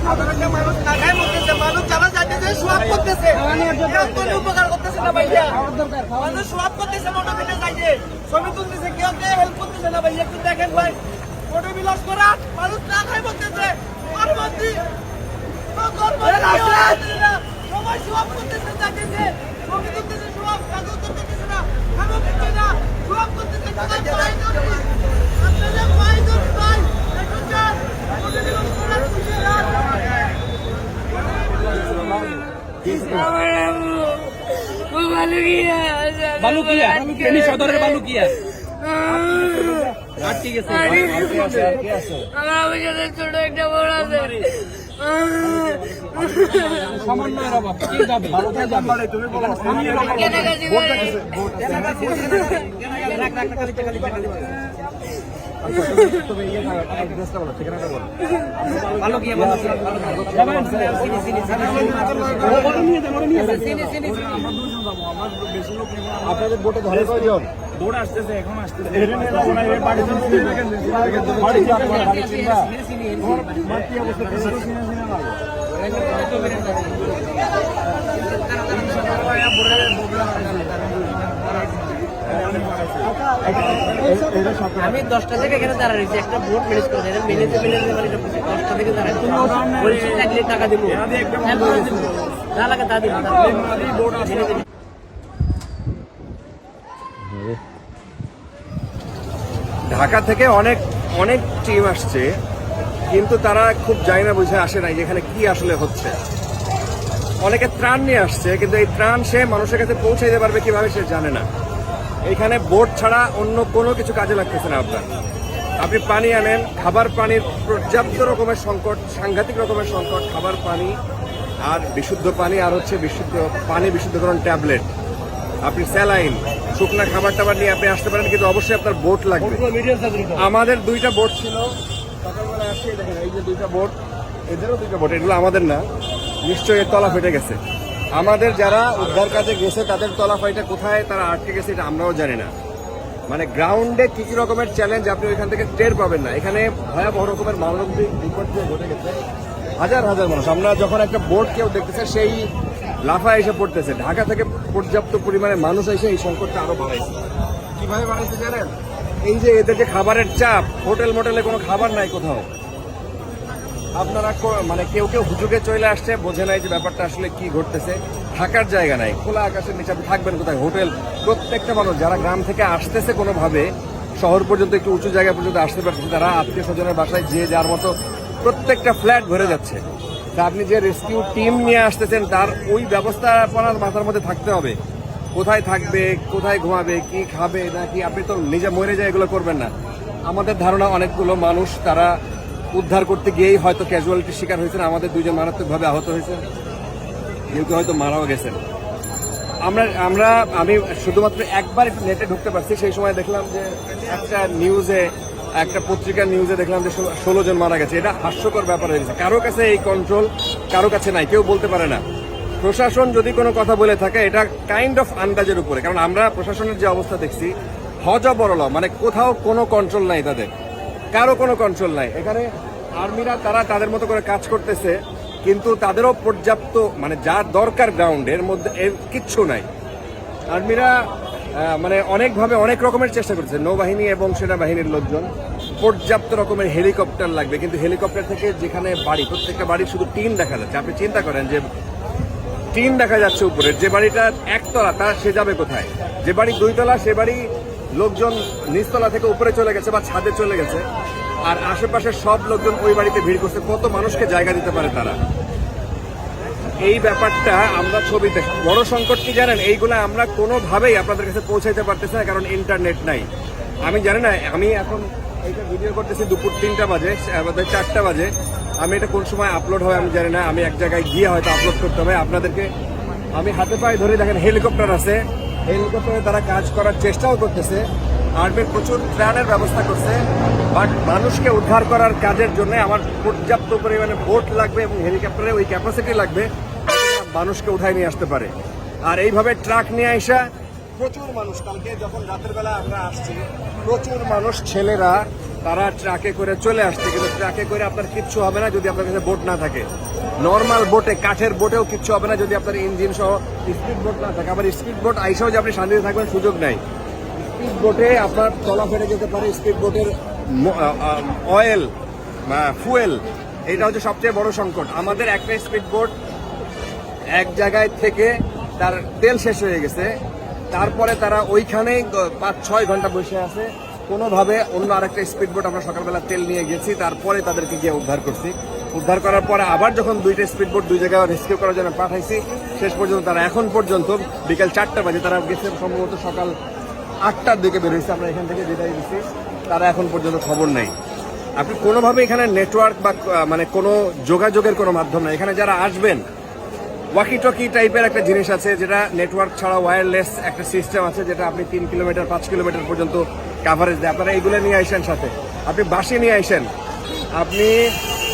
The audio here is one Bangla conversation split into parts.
মানুষ টাকায় মরতেছে, মানুষ যারা যাইতেছে সোয়াব করতেছে, কোনো উপকার করতেছে না ভাইয়া। মানুষ সোয়াব করতেছে, মোটর ফেটে যাইছে, ছবি তুলতেছে, কেউ হেল্প করতেছে না ভাইয়া। একটু দেখেন ভাই, মোটর বিলাস করা মানুষ টাকায় মরতেছে, পরবর্তী সবাই সোয়াব করতেছে, যাইতেছে, ছবি তুলতেছে, সোয়াব কাগজ করতেছে না, খাবো কিছু না, সোয়াব করতেছে, আপনাদের পাই ধরি ভাই, একটু যান, মোটর বিলাস করা খুশি রাত। বালুকিয়া ফেনী সদরের বালুকিয়া আটকে গেছে। ছোট একটা বড় আছে, সমন্বয়ের অভাব কি যাবে কোথায় যাবে? আপনাদের বোটে ধরে কয়জন? বোর্ড আসতেছে, এখন আসতেছে। আমি 10টা থেকে এখানে দাঁড়া রয়েছি, একটা বোট ম্যানেজ করে ম্যানেজ 10টা থেকে দাঁড়াচ্ছি, টাকা দিব যা লাগে তা দিব। ঢাকা থেকে অনেক অনেক টিম আসছে, কিন্তু তারা খুব জানি না বুঝে আসে নাই যেখানে কি আসলে হচ্ছে। অনেকে ত্রাণ নিয়ে আসছে, কিন্তু এই ত্রাণ সে মানুষের কাছে পৌঁছাইতে পারবে কিভাবে সে জানে না। এখানে বোট ছাড়া অন্য কোনো কিছু কাজে লাগতেছে না আপনার। আপনি পানি আনেন, খাবার পানির পর্যাপ্ত রকমের সংকট, সাংঘাতিক রকমের সংকট, খাবার পানি আর বিশুদ্ধ পানি, আর হচ্ছে বিশুদ্ধ পানি বিশুদ্ধকরণ ট্যাবলেট, আপনি স্যালাইন, শুকনা খাবার টাবার নিয়ে আপনি আসতে পারেন, কিন্তু অবশ্যই আপনার বোট লাগবে। আমাদের 2টা বোট ছিল, সকালবেলা আসছে দেখেন এই যে 2টা বোট, এদেরও 2টা বোট, এগুলো আমাদের না, নিশ্চয়ই এর তলা ফেটে গেছে। আমাদের যারা উদ্ধার কাজে গেছে তাদের তলা ফাইটা কোথায় তারা আটকে গেছে এটা আমরাও জানি না। মানে গ্রাউন্ডে কি কি রকমের চ্যালেঞ্জ আপনি ওইখান থেকে টের পাবেন না। এখানে ভয়াবহ রকমের মানবিক বিপর্যয় ঘটে গেছে, হাজার হাজার মানুষ। আমরা যখন একটা বোট কেউ দেখতেছে সেই লাফায় এসে পড়তেছে। ঢাকা থেকে পর্যাপ্ত পরিমাণে মানুষ এসে এই সংকটটা আরো বাড়াইছে। কিভাবে বাড়াইছে জানেন? এই যে এদের যে খাবারের চাপ, হোটেল মোটেলে কোনো খাবার নাই কোথাও। আপনারা মানে কেউ কেউ হুজুগে চলে আসছে, বোঝে নাই যে ব্যাপারটা আসলে কি ঘটতেছে। থাকার জায়গা নাই, খোলা আকাশের নিচে আপনি থাকবেন কোথায়? হোটেল, প্রত্যেকটা মানুষ যারা গ্রাম থেকে আসতেছে কোনোভাবে শহর পর্যন্ত, একটু উঁচু জায়গা পর্যন্ত আসতে পারতেছে, তারা আত্মীয় স্বজনের বাসায় যে যার মতো প্রত্যেকটা ফ্ল্যাট ভরে যাচ্ছে। তা আপনি যে রেস্কিউ টিম নিয়ে আসতেছেন তার ওই ব্যবস্থাপনার মাথার মধ্যে থাকতে হবে। কোথায় থাকবে, কোথায় ঘুমাবে, কি খাবে নাকি আপনি তো নিজে মরে যায় এগুলো করবেন না। আমাদের ধারণা অনেকগুলো মানুষ তারা উদ্ধার করতে গিয়েই হয়তো ক্যাজুয়ালিটির শিকার হয়েছেন। আমাদের 2জন মারাত্মকভাবে আহত হয়েছেন, কেউ কেউ হয়তো মারাও গেছেন। আমি শুধুমাত্র একবার নেটে ঢুকতে পারছি, সেই সময় দেখলাম যে একটা নিউজে, একটা পত্রিকার নিউজে দেখলাম যে 16 জন মারা গেছে। এটা হাস্যকর ব্যাপার হয়ে গেছে। কারো কাছে এই কন্ট্রোল, কারো কাছে নাই, কেউ বলতে পারে না। প্রশাসন যদি কোনো কথা বলে থাকে এটা কাইন্ড অফ আন্দাজের উপরে, কারণ আমরা প্রশাসনের যে অবস্থা দেখছি হজবরল, মানে কোথাও কোনো কন্ট্রোল নাই, তাদের কারো কোনো কন্ট্রোল নাই। এখানে আর্মিরা তারা তাদের মতো করে কাজ করতেছে, কিন্তু তাদেরও পর্যাপ্ত মানে যা দরকার গ্রাউন্ডের মধ্যে এর কিচ্ছু নাই। আর্মিরা মানে অনেকভাবে অনেক রকমের চেষ্টা করছে, নৌবাহিনী এবং সেনাবাহিনীর লোকজন। পর্যাপ্ত রকমের হেলিকপ্টার লাগবে, কিন্তু হেলিকপ্টার থেকে যেখানে বাড়ি, প্রত্যেকটা বাড়ির শুধু টিন দেখা যাচ্ছে। আপনি চিন্তা করেন যে টিন দেখা যাচ্ছে উপরে, যে বাড়িটা একতলা তার সে যাবে কোথায়? যে বাড়ি 2 তলা সে বাড়ি লোকজন নিচতলা থেকে উপরে চলে গেছে বা ছাদে চলে গেছে, আর আশেপাশের সব লোকজন ওই বাড়িতে ভিড় করছে। কত মানুষকে জায়গা দিতে পারে তারা? এই ব্যাপারটা আমরা ছবিতে, বড় সংকট কি জানেন? এইগুলো আমরা কোনোভাবেই আপনাদের কাছে পৌঁছাইতে পারতেছি না, কারণ ইন্টারনেট নাই। আমি জানি না, আমি এখন এইটা ভিডিও করতেছি দুপুর 3টা বাজে, আমাদের 4টা বাজে। আমি এটা কোন সময় আপলোড হয় আমি জানি না। আমি এক জায়গায় গিয়ে হয়তো আপলোড করতে হবে আপনাদেরকে। আমি হাতে পায়ে ধরে দেখেন হেলিকপ্টার আছে, হেলিকপ্টারে তারা কাজ করার চেষ্টাও করতেছে। আর্মির প্রচুর ত্রাণের ব্যবস্থা করছে, বাট মানুষকে উদ্ধার করার কাজের জন্য আমার পর্যাপ্ত পরিমাণে বোট লাগবে এবং হেলিকপ্টারে ওই ক্যাপাসিটি লাগবে মানুষকে উঠায় নিয়ে আসতে পারে। আর এইভাবে ট্রাক নিয়ে আসা প্রচুর মানুষ, কালকে যখন রাতের বেলা আমরা আসছি প্রচুর মানুষ, ছেলেরা তারা ট্রাকে করে চলে আসছে, কিন্তু ট্রাকে করে আপনার কিচ্ছু হবে না যদি আপনার কাছে বোট না থাকে। নর্মাল বোটে, কাঠের বোটেও কিচ্ছু হবে না যদি আপনার ইঞ্জিন সহ স্পিড বোট না থাকে। আবার স্পিড বোট আইসাও যে আপনি শান্তিতে থাকবেন সুযোগ নাই। স্পিড বোটে আপনার তলা ফেটে যেতে পারে। স্পিড বোটের অয়েল বা ফুয়েল, এটা হচ্ছে সবচেয়ে বড় সংকট। আমাদের একটা স্পিড বোট এক জায়গায় থেকে তার তেল শেষ হয়ে গেছে, তারপরে তারা ওইখানেই 5-6 ঘন্টা বসে আছে। কোনোভাবে অন্য আরেকটা স্পিড বোট আমরা সকালবেলা তেল নিয়ে গেছি, তারপরে তাদেরকে গিয়ে উদ্ধার করছি। উদ্ধার করার পরে আবার যখন 2টা স্পিড বোট 2 জায়গায় রেস্কিউ করার জন্য পাঠাইছি, শেষ পর্যন্ত তারা এখন পর্যন্ত বিকেল 4টা বাজে তারা গেছে, সম্ভবত সকাল 8টার দিকে বের হয়েছে। আমরা এখান থেকে বিদায় দিচ্ছি, তারা এখন পর্যন্ত খবর নেই। আপনি কোনোভাবে এখানে নেটওয়ার্ক বা মানে কোনো যোগাযোগের কোনো মাধ্যম নাই। এখানে যারা আসবেন, ওয়াকি টকি টাইপের একটা জিনিস আছে যেটা নেটওয়ার্ক ছাড়া ওয়্যারলেস একটা সিস্টেম আছে, যেটা আপনি 3 কিলোমিটার 5 কিলোমিটার পর্যন্ত কাভারেজ দেয়। আপনারা এইগুলো নিয়ে আসেন, সাথে আপনি বাসি নিয়ে আসেন, আপনি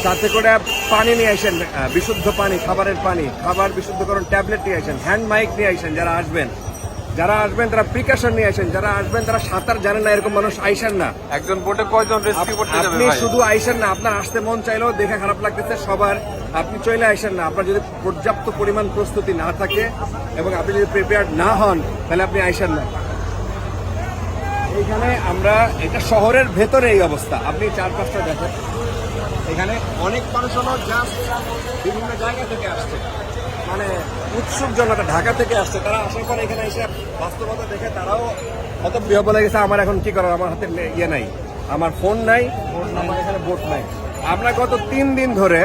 সাথে করে পানি নিয়ে আসেন, বিশুদ্ধ পানি, খাবারের পানি, খাবার বিশুদ্ধকরণ ট্যাবলেট নিয়ে আসেন, হ্যান্ড মাইক নিয়ে আসেন। যারা আসবেন তারা প্রিকশন নিয়ে আসেন। যারা আসবেন তারা সাঁতার জানেন না এরকম মানুষ আইসেন না। একজন বোটে কয়জন রেস্কিউ করতে যাবে আপনি ভাই? শুধু আইসেন না, আপনার আসতে মন চাইলেও দেখে খারাপ লাগতেছে সবার, আপনি চলে আইসেন না। আপনার যদি পর্যাপ্ত পরিমাণ প্রস্তুতি না থাকে এবং আপনি যদি প্রিপেয়ার্ড না হন, তাহলে আপনি আইসেন না। এইখানে আমরা, এটা শহরের ভেতরে এই অবস্থা, আপনি 4-5টা দেখেন। এখানে অনেক মানুষ হলো জাস্ট বিভিন্ন জায়গা থেকে আসছে, মানে উৎসুক জনতা ঢাকা থেকে আসছে। তারা আসার পরে এখানে এসে বাস্তবতা দেখে তারাও হয়তো বলে গেছে আমার এখন কি করার, আমার হাতে ইয়ে নাই, আমার ফোন নাই, আমার এখানে বোট নাই। আমরা গত 3 দিন ধরে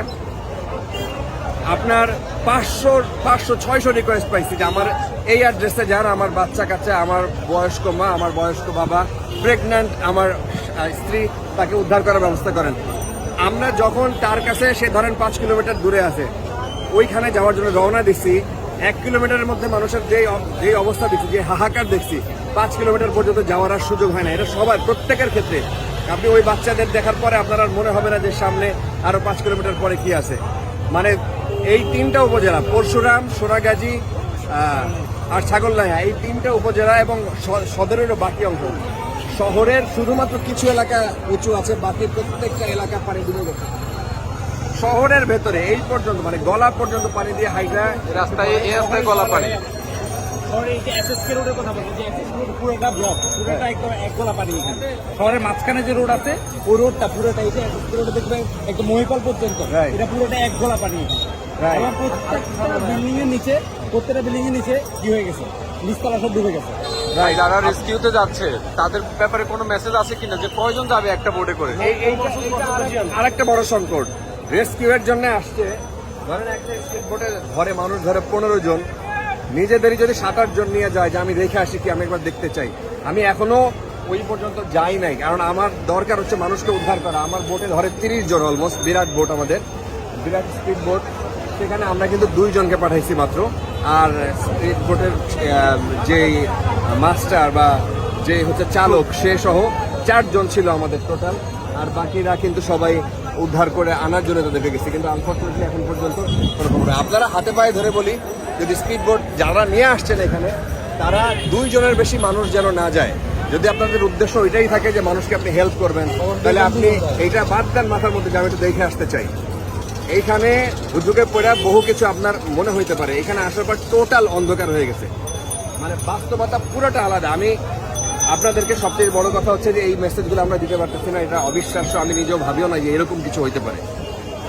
আপনার 500-600 রিকোয়েস্ট পাইছি যে আমার এই অ্যাড্রেসে যান, আমার বাচ্চা কাচ্চা, আমার বয়স্ক মা, আমার বয়স্ক বাবা, প্রেগন্যান্ট আমার স্ত্রী, তাকে উদ্ধার করার ব্যবস্থা করেন। আমরা যখন তার কাছে, সে ধরেন 5 কিলোমিটার দূরে আছে, ওইখানে যাওয়ার জন্য রওনা দিচ্ছি, 1 কিলোমিটারের মধ্যে মানুষের যে অবস্থা দেখছি, যে হাহাকার দেখছি, 5 কিলোমিটার পর্যন্ত যাওয়ার আর সুযোগ হয় না। এটা সবার, প্রত্যেকের ক্ষেত্রে। আপনি ওই বাচ্চাদের দেখার পরে আপনার আর মনে হবে না যে সামনে আরো 5 কিলোমিটার পরে কি আছে। মানে এই 3টা উপজেলা, পরশুরাম, সোনাগাজী আর ছাগলনাইয়া, এই 3টা উপজেলা এবং সদরেরও বাকি অংশ, শহরের শুধুমাত্র কিছু এলাকা উঁচু আছে, বাকি প্রত্যেকটা এলাকা পানি ডুবে গেছে। শহরের ভেতরে এই পর্যন্ত, মানে গলা পর্যন্ত পানি দিয়ে হাইটা রাস্তায়, এই রাস্তায় গলা পানি। শহরের মাঝখানে যে রোড আছে, ওই রোডটা পুরোটা, এই যে রোডে দেখবেন একটা মহিপাল পর্যন্ত, Right. এটা পুরোটা 1 গলা পানি। Right. এবং প্রত্যেকটা বিল্ডিং এর নিচে কি হয়ে গেছে, নিচতলা সব ডুবে গেছে। ভাই যারা রেস্কিউতে যাচ্ছে তাদের ব্যাপারে কোনো মেসেজ আছে কিনা যে কয়জন যাবে একটা বোটে করে? আরেকটা বড় সংকট, রেস্কিউয়ের জন্য আসছে, ধরেন একটা স্পিড বোটে ধরে মানুষ ধরে 15 জন, নিজেদেরই যদি 7-8 জন নিয়ে যায় যে আমি দেখে আসি কি, আমি একবার দেখতে চাই। আমি এখনো ওই পর্যন্ত যাই নাই, কারণ আমার দরকার হচ্ছে মানুষকে উদ্ধার করা। আমার বোটে ধরে 30 জন অলমোস্ট, বিরাট বোট, আমাদের বিরাট স্পিড বোট। সেখানে আমরা কিন্তু 2 জনকে পাঠাইছি মাত্র। আর স্পিড বোটের যে মাস্টার বা যে হচ্ছে চালক, সে সহ 4 জন ছিল আমাদের টোটাল। আর বাকিরা কিন্তু সবাই উদ্ধার করে আনার জন্য তাদেরকে গেছে, কিন্তু আনফর্চুনেটলি এখন পর্যন্ত কোনো খবর নেই। আপনারা হাতে পায়ে ধরে বলি, যদি স্পিড বোট যারা নিয়ে আসছেন এখানে, তারা 2 জনের বেশি মানুষ যেন না যায়। যদি আপনাদের উদ্দেশ্য ওইটাই থাকে যে মানুষকে আপনি হেল্প করবেন, তাহলে আপনি এইটা বাদ দেন মাথার মধ্যে যে আমি একটু দেখে আসতে চাই। এইখানে উদ্যোগে পড়ে বহু কিছু আপনার মনে হইতে পারে, এখানে আসার পর টোটাল অন্ধকার হয়ে গেছে, মানে বাস্তবতা পুরোটা আলাদা। আমি আপনাদেরকে সবচেয়ে বড় কথা হচ্ছে যে এই মেসেজগুলো আমরা দিতে পারতেছি না, এটা অবিশ্বাস্য। আমি নিজেও ভাবিও না যে এরকম কিছু হইতে পারে।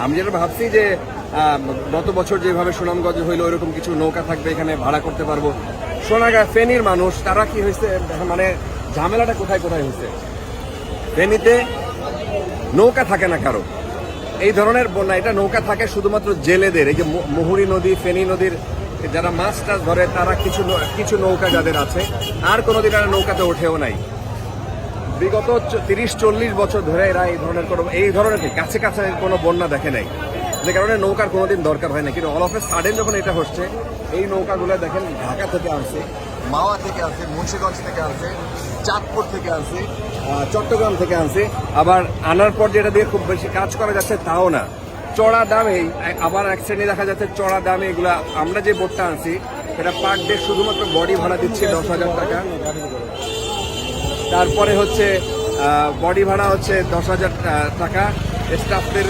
আমি যেটা ভাবছি যে গত বছর যেভাবে সুনামগঞ্জ হইলো, ওইরকম কিছু নৌকা থাকবে, এখানে ভাড়া করতে পারবো। সোনাগাঁ, ফেনীর মানুষ, তারা কি হয়েছে, মানে ঝামেলাটা কোথায় হয়েছে, ফেনীতে নৌকা থাকে না কারো, এই ধরনের বন্যা। এটা নৌকা থাকে শুধুমাত্র জেলেদের। এই যে মুহুরী নদী, ফেনী নদীর যারা মাছ টাছ ধরে, তারা কিছু নৌকা যাদের আছে, আর কোনোদিন এরা নৌকাতে ওঠেও নাই। বিগত 30-40 বছর ধরে এরা এই ধরনের কাছে কোনো বন্যা দেখে নাই, যে কারণে নৌকার কোনোদিন দরকার হয় না। কিন্তু অল অফ এ সাডেন যখন এটা হচ্ছে, এই নৌকাগুলো দেখেন ঢাকা থেকে আসছে, মাওয়া থেকে আসছে, মুন্সিগঞ্জ থেকে আসছে, চাঁদপুর থেকে আসছে, চট্টগ্রাম থেকে আনছে। আবার আনার পর যেটা দিয়ে খুব বেশি কাজ করা যাচ্ছে তাও না, চড়া দামে। আবার এক শ্রেণী দেখা যাচ্ছে চড়া দামে এগুলা। আমরা যে বোটটা আনছি এটা পার ডে শুধুমাত্র বডি ভাড়া দিচ্ছে 10,000 টাকা। তারপরে হচ্ছে বডি ভাড়া হচ্ছে 10,000 টাকা, স্টাফদের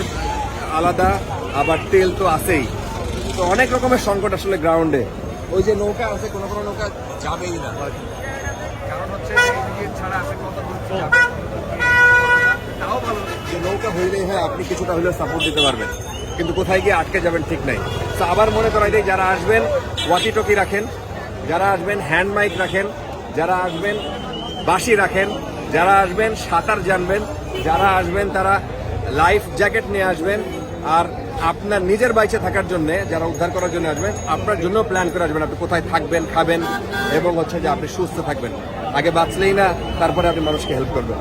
আলাদা, আবার তেল তো আছেই। তো অনেক রকমের সংকট আসলে গ্রাউন্ডে। ওই যে নৌকা আছে, কোনো কোনো নৌকা যাবেই না। কারণ হচ্ছে ইঞ্জিন ছাড়া আপনি কত দূর যাবেন? তাও ভালো যে নৌকা হইলেই হয় আপনি কিছুটা হলেও সাপোর্ট দিতে পারবেন, কিন্তু কোথায় গিয়ে আটকে যাবেন ঠিক নাই। তো আবার মনে করাই দিই, যারা আসবেন ওয়াকি টকি রাখেন, যারা আসবেন হ্যান্ড মাইক রাখেন, যারা আসবেন বাঁশি রাখেন, যারা আসবেন সাঁতার জানবেন, যারা আসবেন তারা লাইফ জ্যাকেট নিয়ে আসবেন। আর আপনার নিজের বাইচে থাকার জন্য, যারা উদ্ধার করার জন্য আসবেন, আপনার জন্য প্ল্যান করে আসবেন আপনি কোথায় থাকবেন, খাবেন, এবং হচ্ছে যে আপনি সুস্থ থাকবেন। আগে বাঁচলেই না, তারপরে আপনি মানুষকে হেল্প করবেন।